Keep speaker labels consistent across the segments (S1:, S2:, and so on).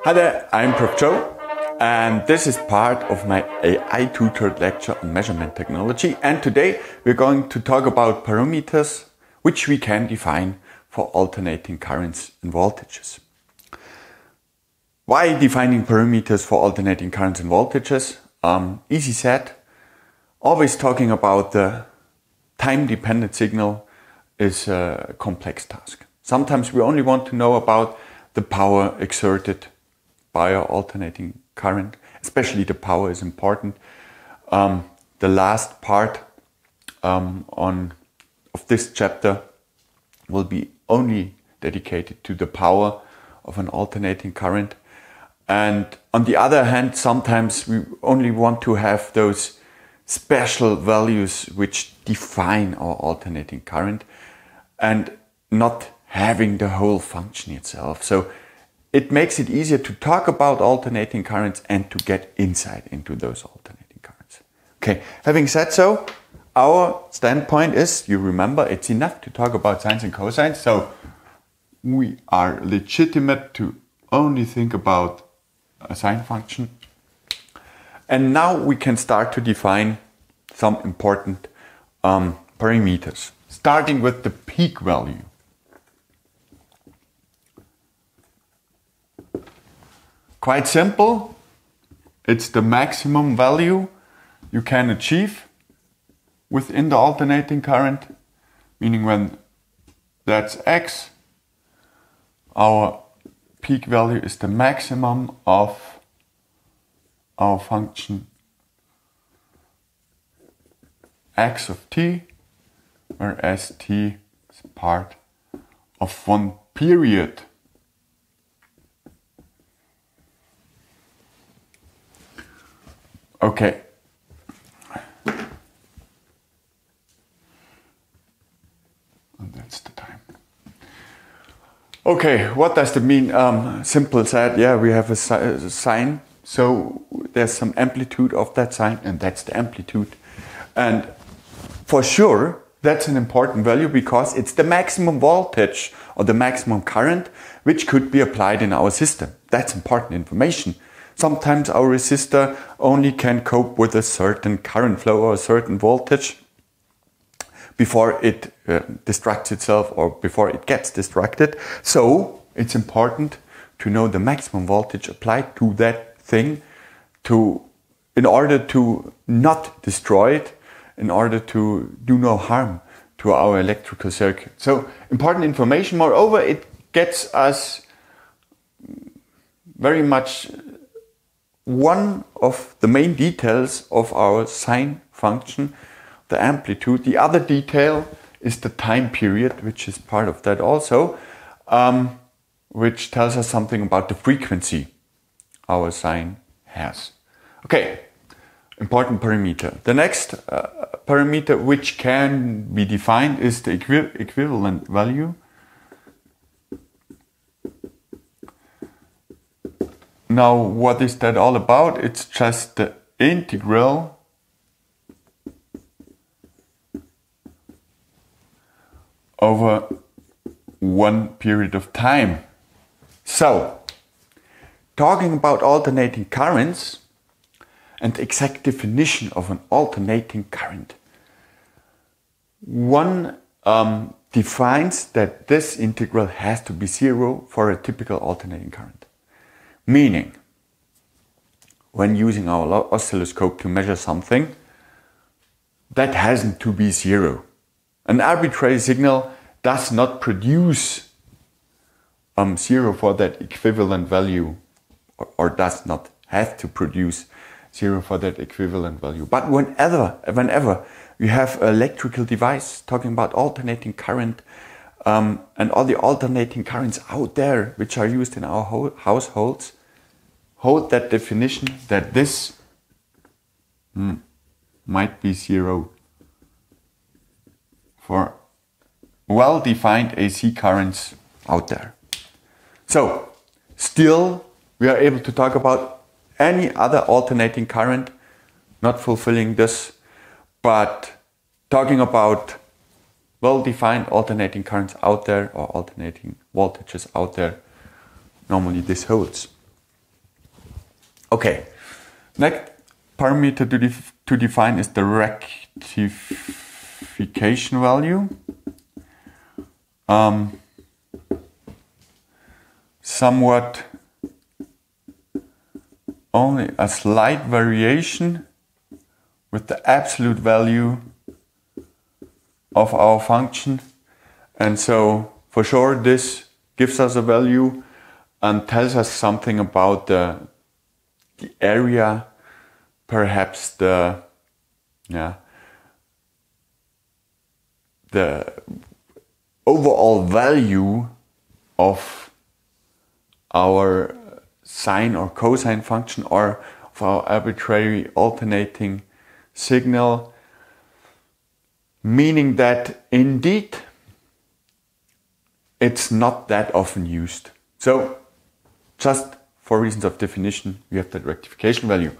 S1: Hi there, I'm Prof Joe, and this is part of my AI-Tutored lecture on measurement technology. And today we're going to talk about parameters which we can define for alternating currents and voltages. Why defining parameters for alternating currents and voltages? Easy said, always talking about the time-dependent signal is a complex task. Sometimes we only want to know about the power exerted by our alternating current. Especially the power is important. The last part of this chapter will be only dedicated to the power of an alternating current. And on the other hand, sometimes we only want to have those special values which define our alternating current and not having the whole function itself. So it makes it easier to talk about alternating currents and to get insight into those alternating currents. Okay, having said so, our standpoint is, you remember, it's enough to talk about sines and cosines. So we are legitimate to only think about a sine function. And now we can start to define some important parameters, starting with the peak value. Quite simple. It's the maximum value you can achieve within the alternating current, meaning when that's x, our peak value is the maximum of our function x of t, where st is part of one period. Okay. And that's the time. Okay, what does that mean? Simple said, yeah, we have a sine, so there's some amplitude of that sine, and that's the amplitude. And for sure, that's an important value because it's the maximum voltage or the maximum current which could be applied in our system. That's important information. Sometimes our resistor only can cope with a certain current flow or a certain voltage before it distracts itself or before it gets distracted. So it's important to know the maximum voltage applied to that thing in order to not destroy it, in order to do no harm to our electrical circuit. So important information. Moreover, it gets us very much one of the main details of our sine function, the amplitude. The other detail is the time period, which is part of that also, which tells us something about the frequency our sine has. Okay, important parameter. The next parameter which can be defined is the equivalent value. Now, what is that all about? It's just the integral over one period of time. So, talking about alternating currents and the exact definition of an alternating current, one defines that this integral has to be zero for a typical alternating current. Meaning, when using our oscilloscope to measure something, that hasn't to be zero. An arbitrary signal does not produce zero for that equivalent value, or does not have to produce zero for that equivalent value. But whenever you have an electrical device talking about alternating current, and all the alternating currents out there which are used in our households, hold that definition that this might be zero for well-defined AC currents out there. So, still we are able to talk about any other alternating current, not fulfilling this, but talking about well-defined alternating currents out there or alternating voltages out there, normally this holds. Okay, next parameter to define is the rectification value. Somewhat only a slight variation with the absolute value of our function, and so for sure this gives us a value and tells us something about the area, perhaps the overall value of our sine or cosine function, or of our arbitrary alternating signal, meaning that indeed it's not that often used. So just for reasons of definition, we have that rectification value.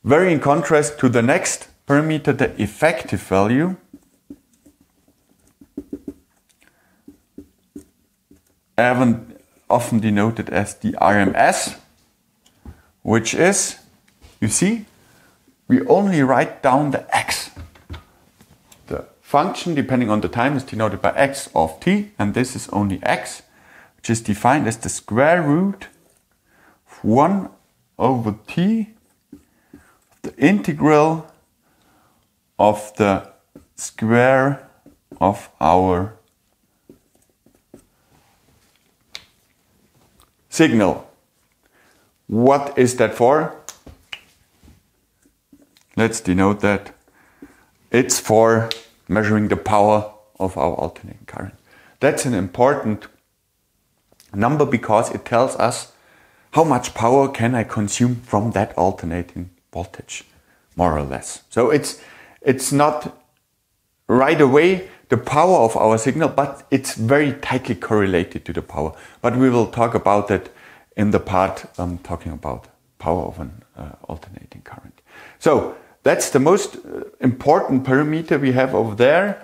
S1: Very in contrast to the next parameter, the effective value. Often denoted as the RMS, which is, you see, we only write down the x. The function, depending on the time, is denoted by x of t, and this is only x, which is defined as the square root of 1 over t, the integral of the square of our signal. What is that for? Let's denote that. It's for measuring the power of our alternating current. That's an important number because it tells us how much power can I consume from that alternating voltage, more or less. So it's not right away the power of our signal, but it's very tightly correlated to the power. But we will talk about that in the part talking about power of an alternating current. So that's the most important parameter we have over there,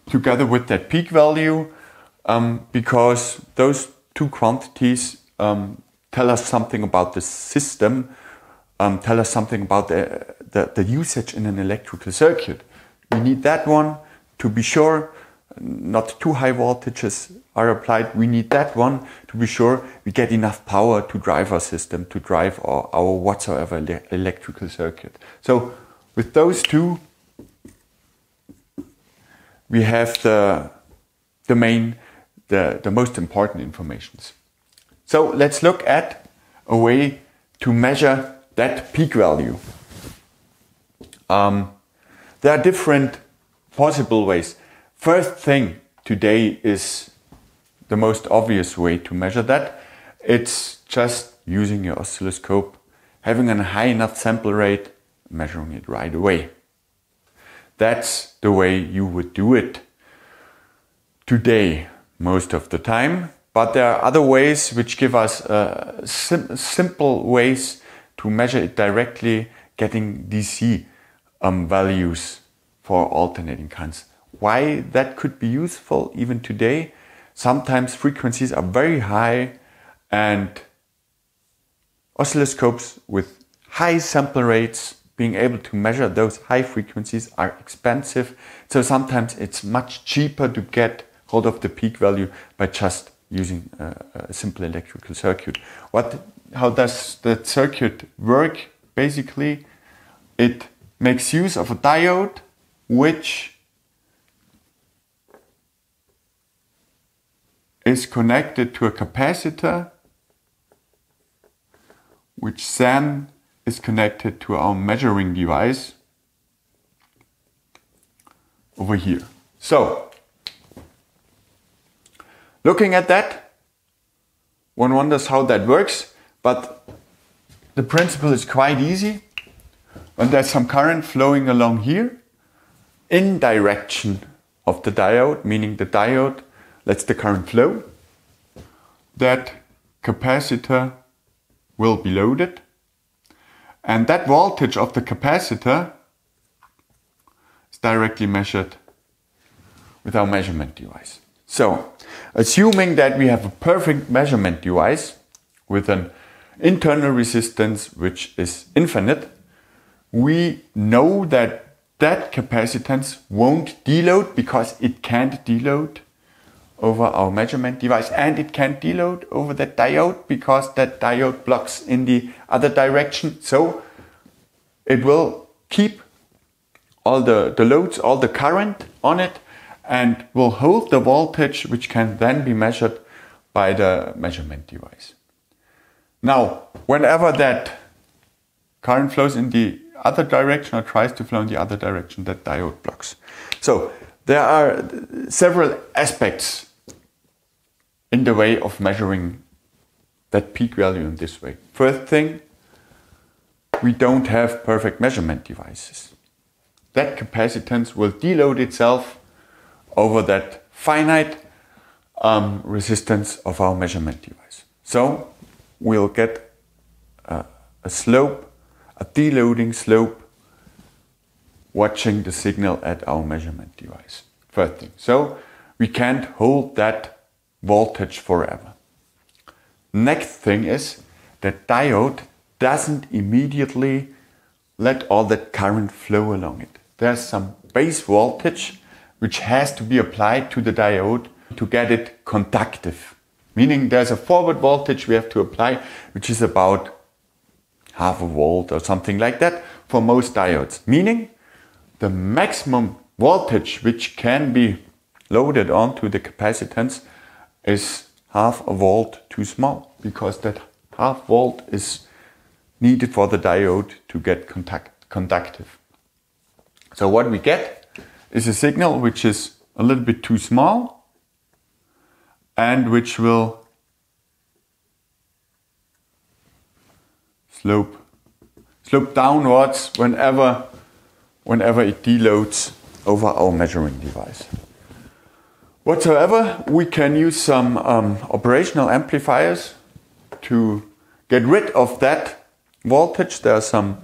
S1: together with that peak value, because those two quantities tell us something about the system, tell us something about the usage in an electrical circuit. We need that one to be sure not too high voltages are applied. We need that one to be sure we get enough power to drive our system, to drive our whatsoever electrical circuit. So with those two, we have the most important informations. So let's look at a way to measure that peak value. There are different possible ways. First thing today is the most obvious way to measure that. It's just using your oscilloscope, having a high enough sample rate, measuring it right away. That's the way you would do it today most of the time. But there are other ways which give us simple ways to measure it directly, getting DC values for alternating currents. Why that could be useful even today? Sometimes frequencies are very high and oscilloscopes with high sample rates, being able to measure those high frequencies, are expensive. So sometimes it's much cheaper to get hold of the peak value by just using a simple electrical circuit. How does that circuit work? Basically, it makes use of a diode which is connected to a capacitor, which then is connected to our measuring device over here. So, looking at that, one wonders how that works, but the principle is quite easy. When there's some current flowing along here, in direction of the diode, meaning the diode lets the current flow, that capacitor will be loaded, and that voltage of the capacitor is directly measured with our measurement device. So, assuming that we have a perfect measurement device with an internal resistance, which is infinite, we know that that capacitance won't deload because it can't deload over our measurement device, and it can't deload over that diode because that diode blocks in the other direction. So it will keep all the loads, all the current on it, and will hold the voltage, which can then be measured by the measurement device. Now, whenever that current flows in the other direction or tries to flow in the other direction, that diode blocks. So there are several aspects in the way of measuring that peak value in this way. First thing, we don't have perfect measurement devices. That capacitance will deload itself over that finite resistance of our measurement device. So we'll get a slope, a deloading slope, watching the signal at our measurement device. First thing. So we can't hold that voltage forever. Next thing is that diode doesn't immediately let all that current flow along it. There's some base voltage which has to be applied to the diode to get it conductive. Meaning there's a forward voltage we have to apply, which is about half a volt or something like that for most diodes. Meaning the maximum voltage which can be loaded onto the capacitance is half a volt too small, because that half volt is needed for the diode to get conductive. So what we get is a signal which is a little bit too small and which will slope downwards whenever it deloads over our measuring device. Whatsoever, we can use some operational amplifiers to get rid of that voltage. There are some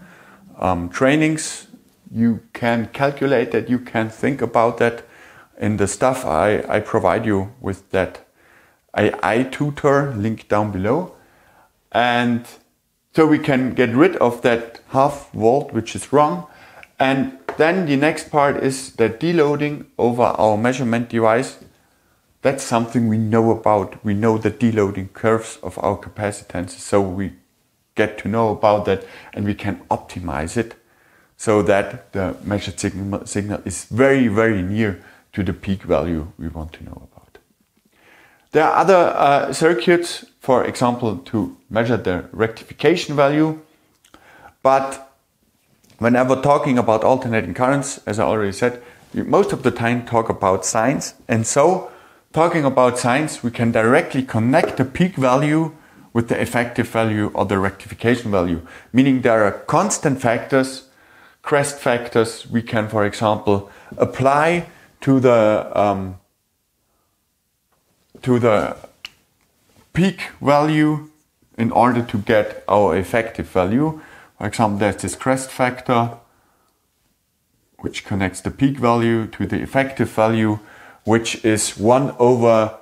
S1: trainings you can calculate that, you can think about that in the stuff I provide you with, that AI-Tutor link down below. And so we can get rid of that half volt which is wrong. And then the next part is that deloading over our measurement device. That's something we know about. We know the deloading curves of our capacitances, so we get to know about that and we can optimize it so that the measured signal is very, very near to the peak value we want to know about. There are other circuits, for example, to measure the rectification value, but whenever talking about alternating currents, as I already said, we most of the time talk about sines, and so talking about sines, we can directly connect the peak value with the effective value or the rectification value. Meaning there are constant factors, crest factors, we can, for example, apply to the peak value in order to get our effective value. For example, there's this crest factor which connects the peak value to the effective value, which is 1 over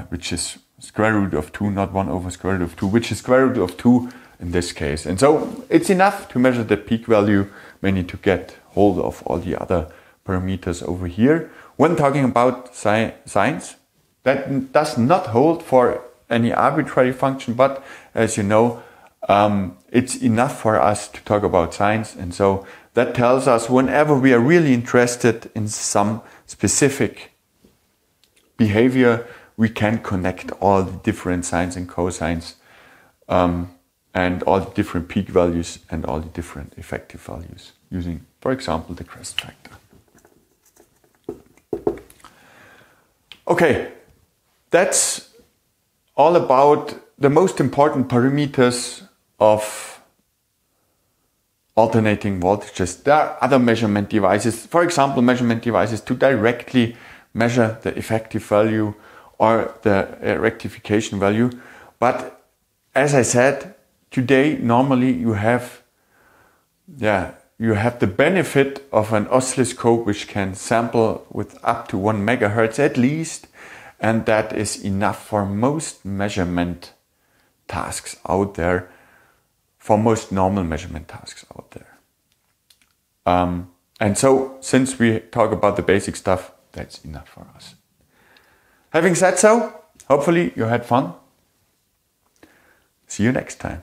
S1: which is square root of 2, not 1 over square root of 2, which is square root of 2 in this case. And so it's enough to measure the peak value. We need to get hold of all the other parameters over here. When talking about sines, that does not hold for any arbitrary function, but as you know, it's enough for us to talk about sines. And so that tells us whenever we are really interested in some specific behavior, we can connect all the different sines and cosines and all the different peak values and all the different effective values using, for example, the crest factor. Okay, that's all about the most important parameters of alternating voltages. There are other measurement devices, for example, measurement devices to directly measure the effective value or the rectification value. But as I said, today normally you have the benefit of an oscilloscope which can sample with up to 1 megahertz at least, And that is enough for most measurement tasks out there, for most normal measurement tasks out there. And so, since we talk about the basic stuff, that's enough for us. Having said so, hopefully you had fun. See you next time.